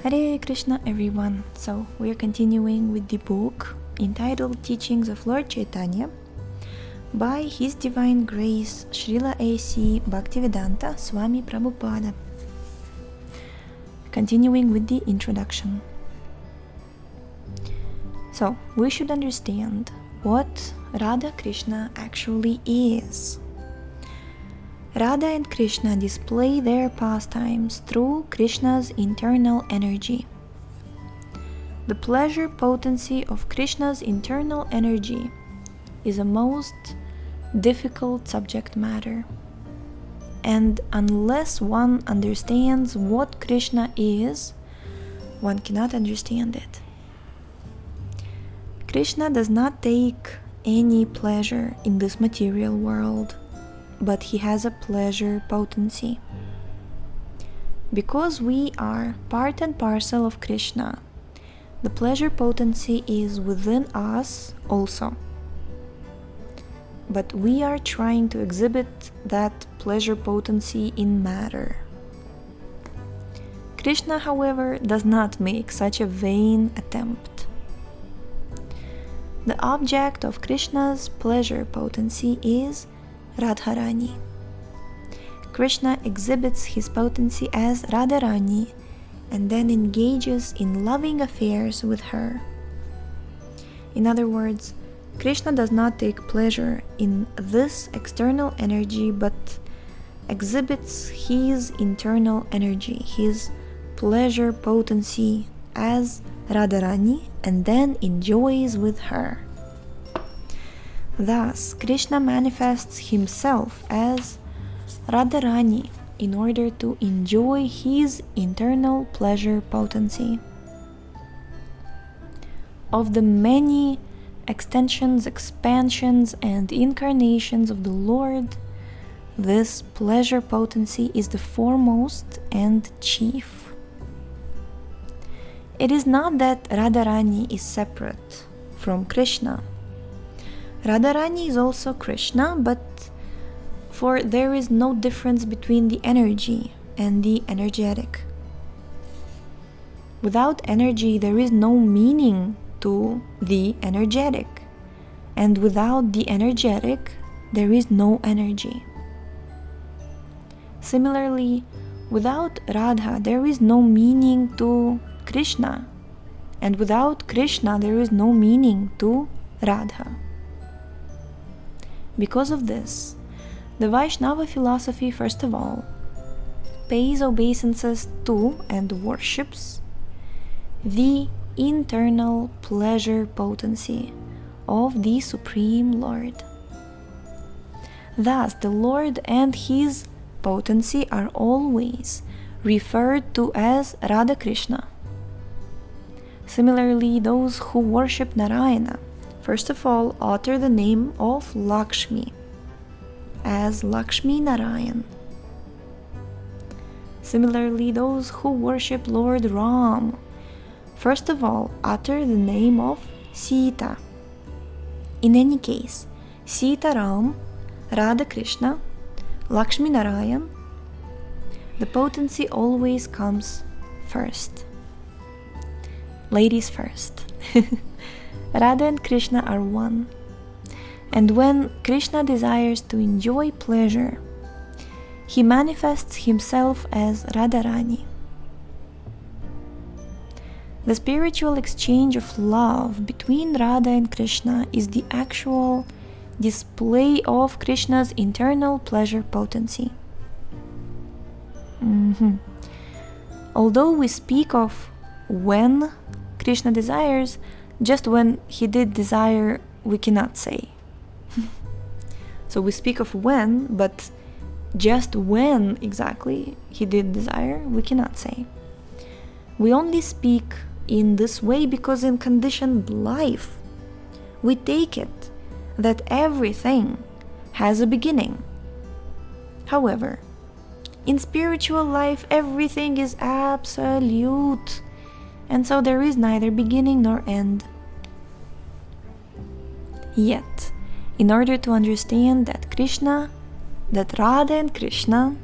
Hare Krishna everyone. So we are continuing with the book entitled Teachings of Lord Chaitanya by His Divine Grace Srila A.C. Bhaktivedanta Swami Prabhupada. Continuing with the introduction. So we should understand what Rādhā-Krishna actually is. Radha and Krishna display their pastimes through Krishna's internal energy. The pleasure potency of Krishna's internal energy is a most difficult subject matter. And unless one understands what Krishna is, one cannot understand it. Krishna does not take any pleasure in this material world, but he has a pleasure potency. Because we are part and parcel of Krishna, the pleasure potency is within us also. But we are trying to exhibit that pleasure potency in matter. Krishna, however, does not make such a vain attempt. The object of Krishna's pleasure potency is Radharani. Krishna exhibits his potency as Radharani and then engages in loving affairs with her. In other words, Krishna does not take pleasure in this external energy but exhibits his internal energy, his pleasure potency as Radharani and then enjoys with her. Thus, Krishna manifests himself as Radharani in order to enjoy his internal pleasure potency. Of the many extensions, expansions, and incarnations of the Lord, this pleasure potency is the foremost and chief. It is not that Radharani is separate from Krishna. Radharani is also Krishna, but for there is no difference between the energy and the energetic. Without energy, there is no meaning to the energetic, and without the energetic, there is no energy. Similarly, without Radha, there is no meaning to Krishna, and without Krishna, there is no meaning to Radha. Because of this, the Vaishnava philosophy, first of all, pays obeisances to and worships the internal pleasure potency of the Supreme Lord. Thus, the Lord and his potency are always referred to as Rādhā-Krishna. Similarly, those who worship Narayana first of all utter the name of Lakshmi as Lakshmi Narayan. Similarly, those who worship Lord Ram first of all utter the name of Sita. In any case, Sita Ram, Rādhā-Krishna, Lakshmi Narayan, the potency always comes first. Ladies first. Radha and Krishna are one, and when Krishna desires to enjoy pleasure, he manifests himself as Radharani. The spiritual exchange of love between Radha and Krishna is the actual display of Krishna's internal pleasure potency. Although we speak of when Krishna desires, just when he did desire, we cannot say. So we speak of when, but just when exactly he did desire, we cannot say. We only speak in this way because in conditioned life, we take it that everything has a beginning. However, in spiritual life, everything is absolute, and so there is neither beginning nor end. Yet, in order to understand that Radha and Krishna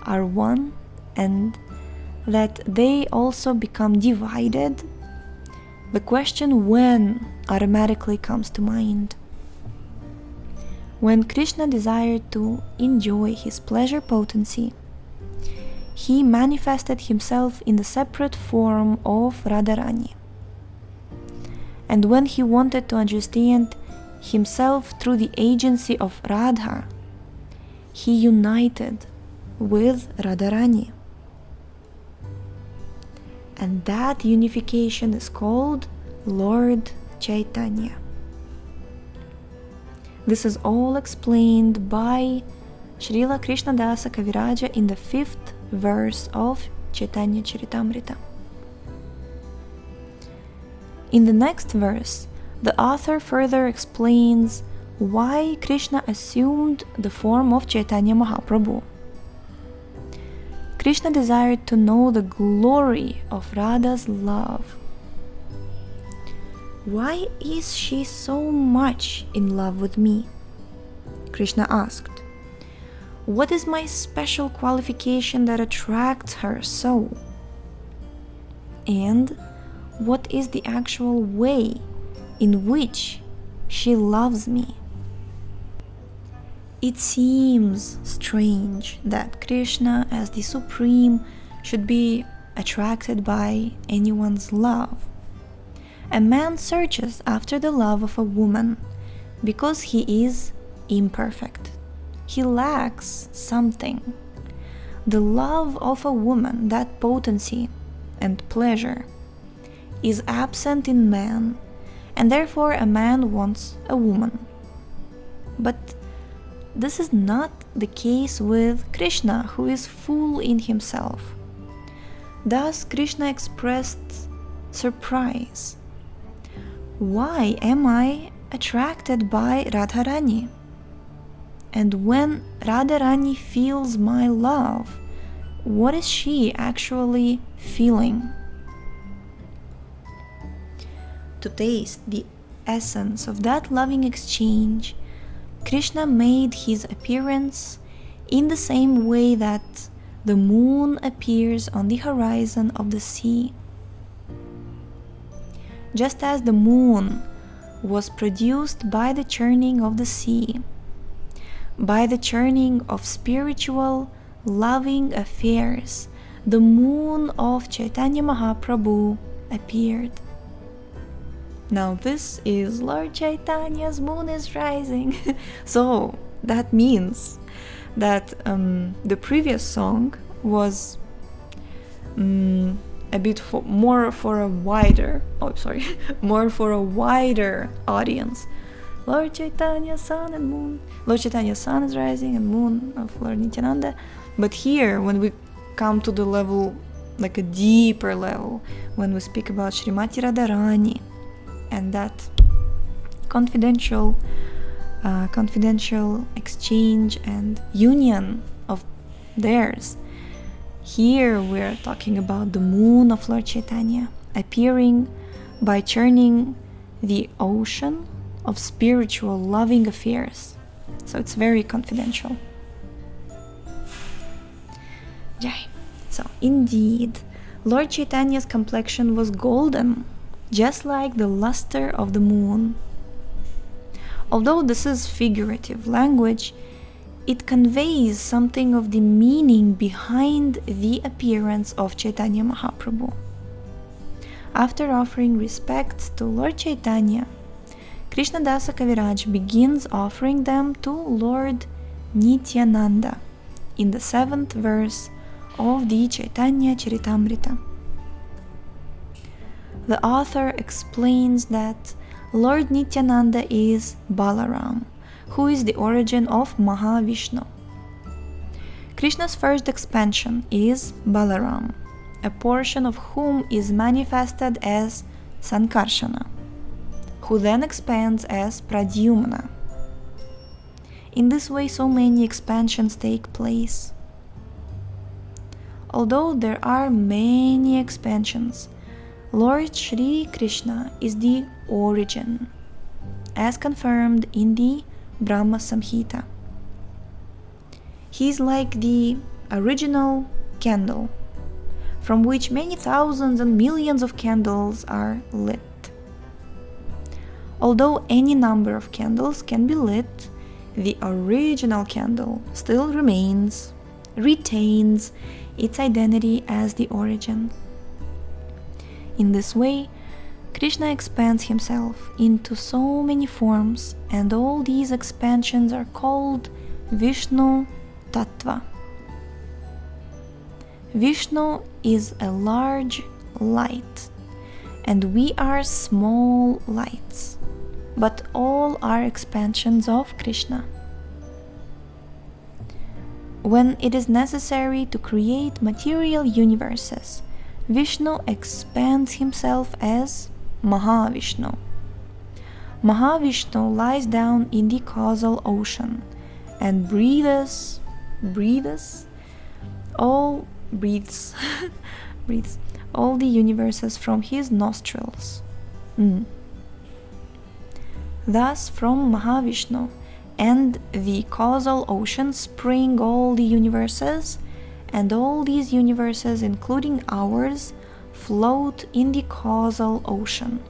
are one, and that they also become divided, the question when automatically comes to mind. When Krishna desired to enjoy his pleasure potency, he manifested himself in the separate form of Radharani. And when he wanted to understand himself through the agency of Radha, he united with Radharani. And that unification is called Lord Chaitanya. This is all explained by Srila Krishnadasa Kaviraja in the 5th verse of Chaitanya Charitamrita. In the next verse, the author further explains why Krishna assumed the form of Chaitanya Mahaprabhu. Krishna desired to know the glory of Radha's love. Why is she so much in love with me? Krishna asked. What is my special qualification that attracts her so? And what is the actual way in which she loves me? It seems strange that Krishna, as the Supreme, should be attracted by anyone's love. A man searches after the love of a woman because he is imperfect. He lacks something. The love of a woman, that potency and pleasure, is absent in man, and therefore a man wants a woman. But this is not the case with Krishna, who is full in himself. Thus Krishna expressed surprise. Why am I attracted by Radharani? And when Radharani feels my love, what is she actually feeling? To taste the essence of that loving exchange, Krishna made his appearance in the same way that the moon appears on the horizon of the sea. Just as the moon was produced by the churning of the sea, by the churning of spiritual, loving affairs, the moon of Chaitanya Mahaprabhu appeared. Now this is Lord Chaitanya's moon is rising. So that means that the previous song was a bit more for a wider audience. Lord Chaitanya's sun and moon. Lord Chaitanya's sun is rising and moon of Lord Nityananda. But here, when we come to the level, like a deeper level, when we speak about Srimati Radharani and that confidential exchange and union of theirs, here we're talking about the moon of Lord Chaitanya appearing by churning the ocean of spiritual loving affairs. So it's very confidential. Jai. So indeed, Lord Chaitanya's complexion was golden, just like the luster of the moon. Although this is figurative language, it conveys something of the meaning behind the appearance of Chaitanya Mahaprabhu. After offering respects to Lord Chaitanya, Krishnadasa Kaviraj begins offering them to Lord Nityananda in the 7th verse of the Chaitanya Charitamrita. The author explains that Lord Nityananda is Balaram, who is the origin of Mahavishnu. Krishna's first expansion is Balaram, a portion of whom is manifested as Sankarsana, who then expands as Pradyumna. In this way, so many expansions take place. Although there are many expansions, Lord Sri Krishna is the origin, as confirmed in the Brahma Samhita. He is like the original candle, from which many thousands and millions of candles are lit. Although any number of candles can be lit, the original candle still retains its identity as the origin. In this way, Krishna expands himself into so many forms, and all these expansions are called Vishnu Tattva. Vishnu is a large light, and we are small lights, but all are expansions of Krishna. When it is necessary to create material universes, Vishnu expands himself as Mahavishnu. Mahavishnu lies down in the causal ocean and breathes all the universes from his nostrils. Thus, from Mahavishnu and the causal ocean spring all the universes, and all these universes, including ours, float in the causal ocean.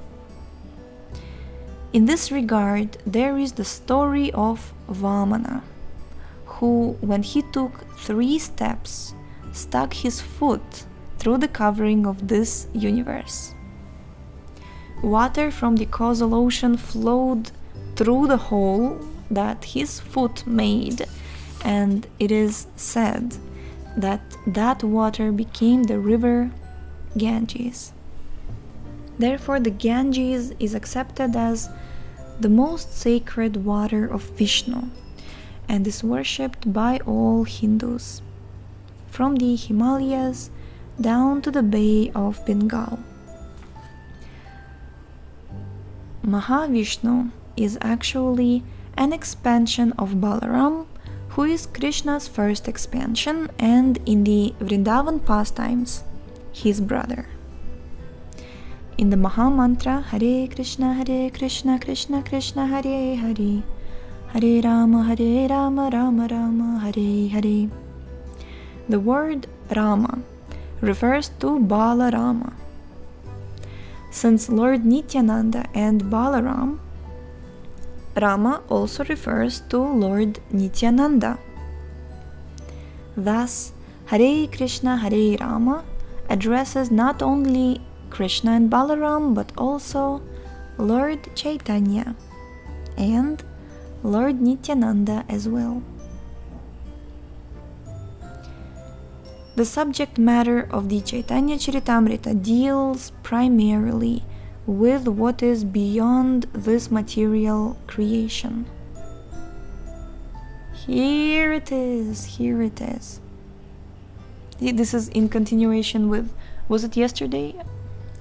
In this regard, there is the story of Vamana, who, when he took 3 steps, stuck his foot through the covering of this universe. Water from the causal ocean flowed through the hole that his foot made, and it is said that water became the river Ganges. Therefore, the Ganges is accepted as the most sacred water of Vishnu and is worshipped by all Hindus, from the Himalayas down to the Bay of Bengal. Mahavishnu is actually an expansion of Balaram, who is Krishna's first expansion, and in the Vrindavan pastimes, his brother. In the Maha Mantra, Hare Krishna, Krishna Krishna, Hare Hare, Hare Rama, Rama Rama, Hare Hare. The word Rama refers to Balarama. Since Lord Nityananda and Balaram, Rama also refers to Lord Nityananda. Thus, Hare Krishna, Hare Rama addresses not only Krishna and Balaram, but also Lord Chaitanya and Lord Nityananda as well. The subject matter of the Chaitanya Charitamrita deals primarily with what is beyond this material creation. Here it is. This is in continuation with, was it yesterday?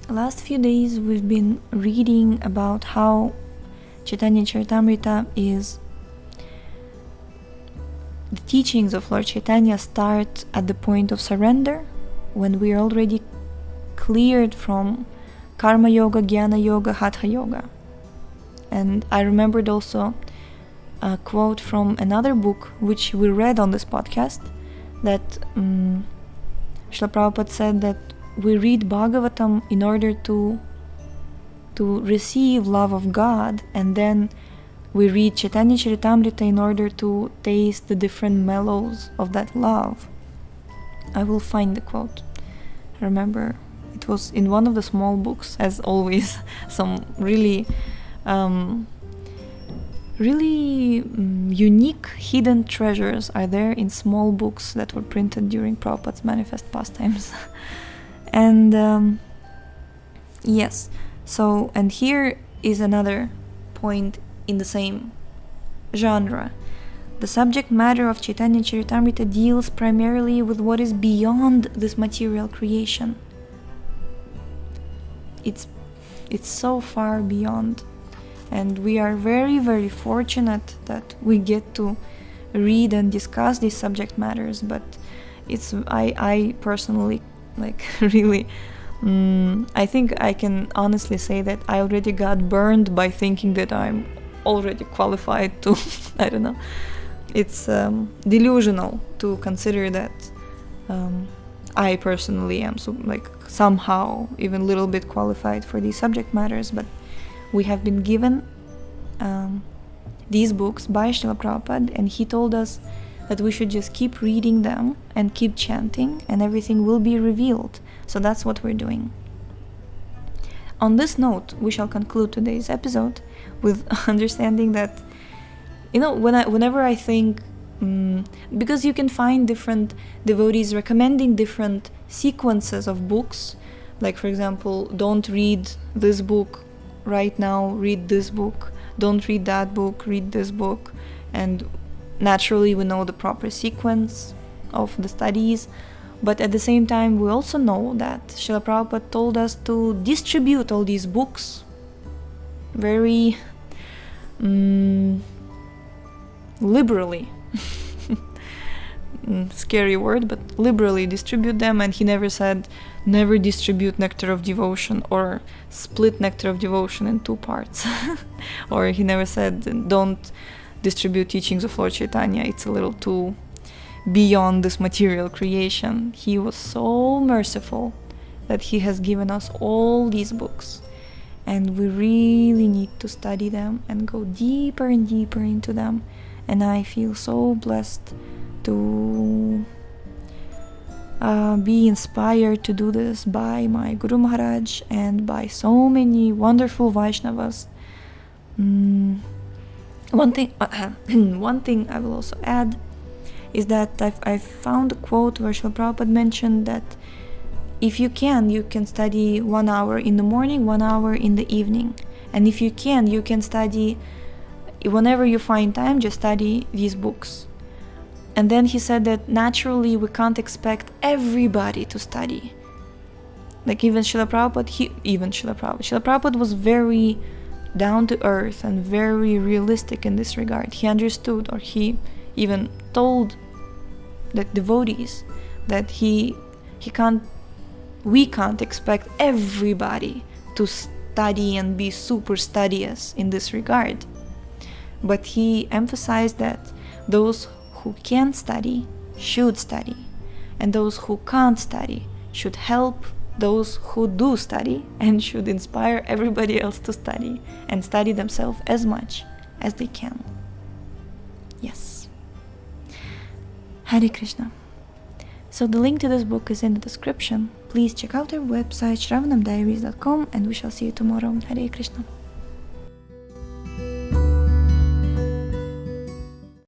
Last few days we've been reading about how Chaitanya Charitamrita is, the teachings of Lord Chaitanya start at the point of surrender, when we are already cleared from Karma Yoga, Jnana Yoga, Hatha Yoga. And I remembered also a quote from another book which we read on this podcast, that Srila Prabhupada said that we read Bhagavatam in order to receive love of God, and then we read Chaitanya Charitamrita in order to taste the different mellows of that love. I will find the quote. Remember, it was in one of the small books, as always. Some really unique hidden treasures are there in small books that were printed during Prabhupada's manifest pastimes. And yes, so, and here is another point in the same genre. The subject matter of Chaitanya Charitamrita deals primarily with what is beyond this material creation. It's so far beyond, and we are very, very fortunate that we get to read and discuss these subject matters. But it's I personally really I think I can honestly say that I already got burned by thinking that I'm already qualified to I don't know, it's delusional to consider that I personally am somehow even a little bit qualified for these subject matters, but we have been given these books by Srila Prabhupada, and he told us that we should just keep reading them and keep chanting, and everything will be revealed. So that's what we're doing. On this note, we shall conclude today's episode with understanding that, whenever I think, because you can find different devotees recommending different sequences of books, like for example, don't read this book right now, read this book, don't read that book, read this book, and naturally we know the proper sequence of the studies, but at the same time we also know that Srila Prabhupada told us to distribute all these books very liberally. Scary word, but liberally distribute them, and he never said never distribute nectar of devotion or split nectar of devotion in 2 parts. Or he never said don't distribute teachings of Lord Chaitanya, it's a little too beyond this material creation. He was so merciful that he has given us all these books, and we really need to study them and go deeper and deeper into them. And I feel so blessed to be inspired to do this by my Guru Maharaj and by so many wonderful Vaishnavas. One thing I will also add is that I've found a quote where Srila Prabhupada mentioned that if you can study 1 hour in the morning, 1 hour in the evening. And if you can study whenever you find time, just study these books. And then he said that naturally we can't expect everybody to study. Like even Srila Prabhupada was very down to earth and very realistic in this regard. He understood, or he even told the devotees that we can't expect everybody to study and be super studious in this regard. But he emphasized that those who can study should study, and those who can't study should help those who do study, and should inspire everybody else to study and study themselves as much as they can. Yes. Hare Krishna. So the link to this book is in the description. Please check out our website shravanamdiaries.com, and we shall see you tomorrow. Hare Krishna.